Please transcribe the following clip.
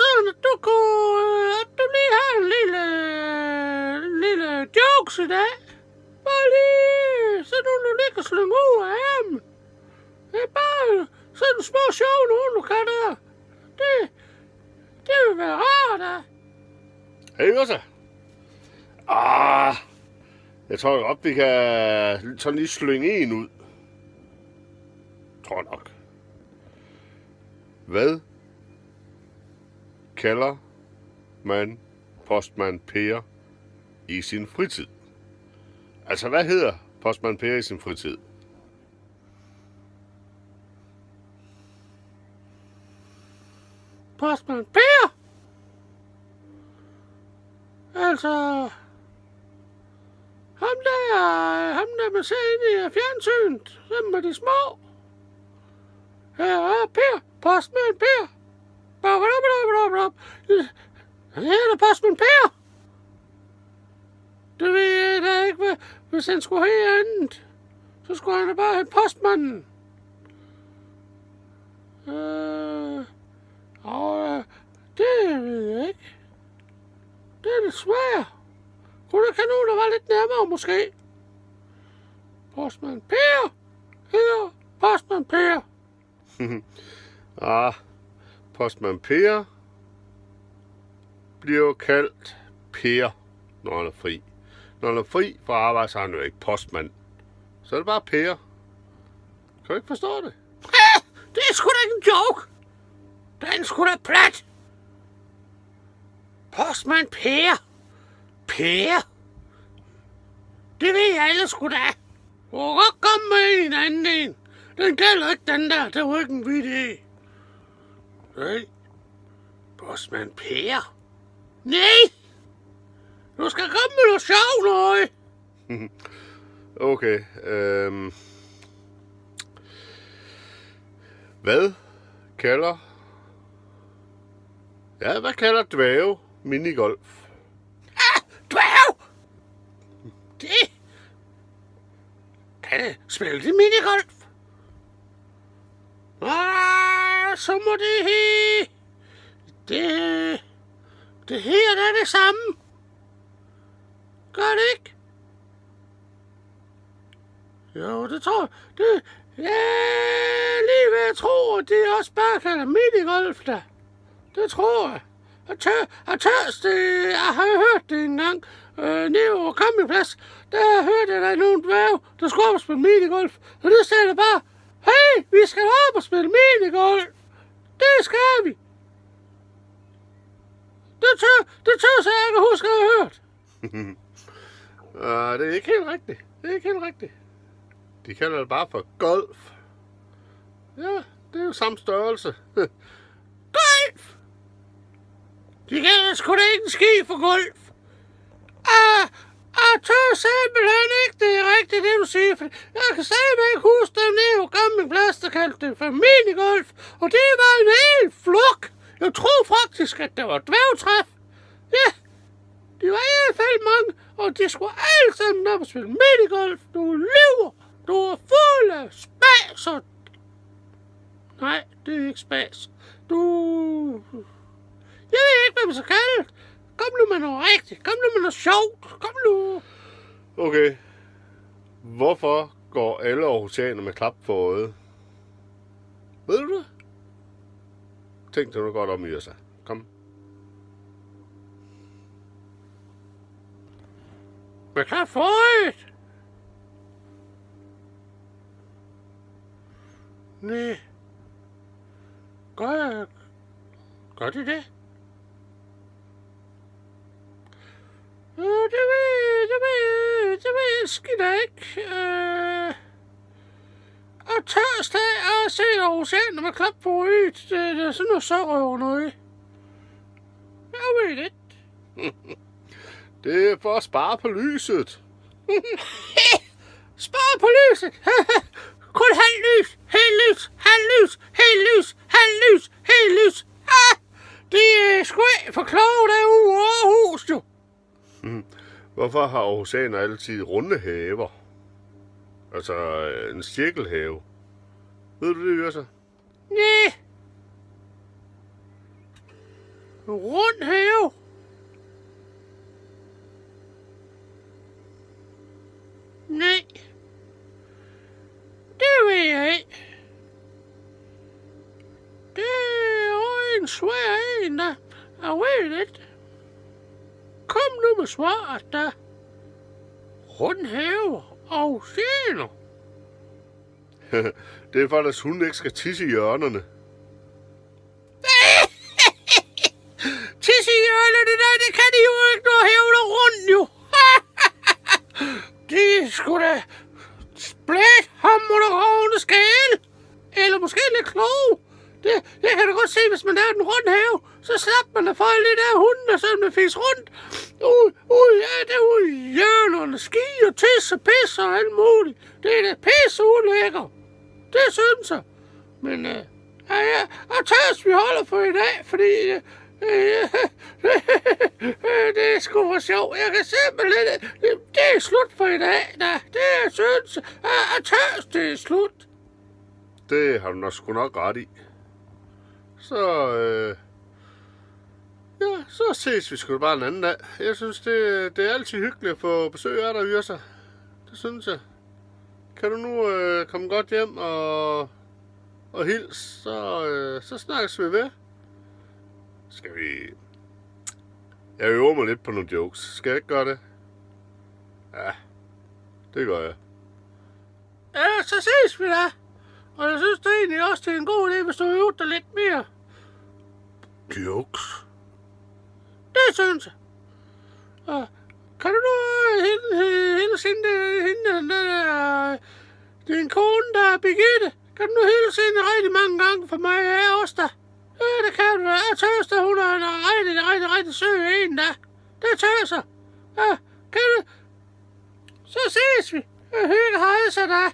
sådan, at du lige har en lille jokes i dag. Bare lige, så du lige kan slynge ud af ærmen. Det er bare sådan små sjove nogen, du kan der. Det vil være rart, da. Hey, også. Jeg tror godt, vi kan sådan lige slynge en ud. Tror nok. Hvad kalder man postmand Per i sin fritid? Altså, hvad hedder postmand Per i sin fritid? Postmand Per? Altså, ham der man ser inde i fjernsynet, sammen med de små. Her er Per, postmand Per. Han hedder postmand Per. Det ved jeg da ikke, hvis han skulle have andet. Så skulle han da bare have postmanden. Det ved jeg ikke. Det er lidt svært. Kunne der kan nogen, der var lidt nærmere, måske? Postmand Per hedder postmand Per. Postmand Per bliver jo kaldt Per, når han er fri. Når han er fri fra arbejde, så er han jo ikke postmand. Så er det bare Per. Kan du ikke forstå det? Det er sgu da ikke en joke. Den er sgu da plat. Postmand Per. Per? Det ved jeg alle sgu da. Du kan godt komme med en anden en. Den gælder ikke den der. Det var ikke en vidt. Nej. Postmand Per. Nej. Du skal komme med noget sjovt, noget. Okay. Hvad kalder dvæve minigolf? Dværg! Det? Kan det spille det minigolf? Så må det her er det samme. Gør det ikke? Jo, det tror jeg. Lige ved at tro, at det også bare kalder minigolf der. Det tror jeg. Jeg har hørt det engang. Nede over campingplads, der hørte jeg, der er nogle dværge, der skulle op og spille minigolf. Og det sagde jeg bare, hey, vi skal op og spille minigolf. Det skal vi. Det tør så jeg kan huske, at jeg har hørt. Det er ikke helt rigtigt. De kalder det bare for golf. Ja, det er jo samme størrelse. Golf! De kan sgu da ikke en ski for golf. Jeg tør simpelthen ikke, det er rigtigt, det du siger. For jeg kan simpelthen ikke huske dem nede på campingplads, der kaldte det for minigolf. Og det var en hel flok. Jeg tror faktisk, at der var dværgtræf. Ja, de var i hvert fald mange, og de skulle alle sammen op og spille minigolf. Du lyver. Du er fuld af spas og... Nej, det er ikke spas. Jeg ved ikke, hvad man skal kalde det. Kom nu med noget rigtigt. Kom nu med noget sjovt. Kom nu. Okay. Hvorfor går alle aarhusianer med klap for øjet? Ved du det? Tænk dig nu godt om i sig. Kom. Med klap for øjet? Nej. Gør det det? Det ved jeg skidt ikke. Og tørsdag og se Aarhusianer med klap på øjet. Det er sådan noget sørøver noget. Jeg ved det. Det er for at spare på lyset. Spare på lyset? Kun halv lys, helt lys, halv lys, helt lys, halv lys, helt lys. Det er sgu ikke for kloge derude i Aarhus, jo. Hvorfor har aarhusianer altid runde haver? Altså en cirkelhave. Ved du det, Yrsa? Nej. Rund have. Nej. Det ved jeg ikke. Det er jo en svær en, der. Jeg ved ikke. Kom nu med svaret, da. Rundhave og oceaner. Det er for, at hunden ikke skal tisse i hjørnerne. Tisse i hjørnerne, det kan de jo ikke, når hævler rundt jo. De skulle da splæt hammer og rovne skæle. Eller måske lidt kloge. Det kan du godt se, hvis man er den runde have, så slapper man da for alle de der hunde, der sådan fisk rundt. Det er ude i hjørnerne, ski og tis og pis og alt muligt. Det er da pisse ulækker. Det synes jeg. Men jeg tørs, vi holder for i dag, fordi det er sgu for sjov. Jeg kan simpelthen, det er slut for i dag. Det synes jeg tørs, det er slut. Det har du nok sgu nok ret i. Så ses vi sgu bare en anden dag. Jeg synes, det er altid hyggeligt at få besøg af dig, Yrsa. Det synes jeg. Kan du nu komme godt hjem og hils, så snakkes vi ved. Skal vi... Jeg øver mig lidt på nogle jokes. Skal jeg ikke gøre det? Ja, det gør jeg. Ja, så ses vi da. Og jeg synes det er egentlig også, det er en god idé, hvis du øver dig lidt mere. Jokes? Det synes jeg. Kan du nu hilse hende, din kone, der er Birgitte? Kan du nu hilse hende rigtig mange gange for mig? Jeg er også der. Ja, det kan du da. Jeg tørs, at hun er en rigtig sød en, der. Det tørs jeg. Ja, kan du? Så ses vi. Jeg hygger hejse dig.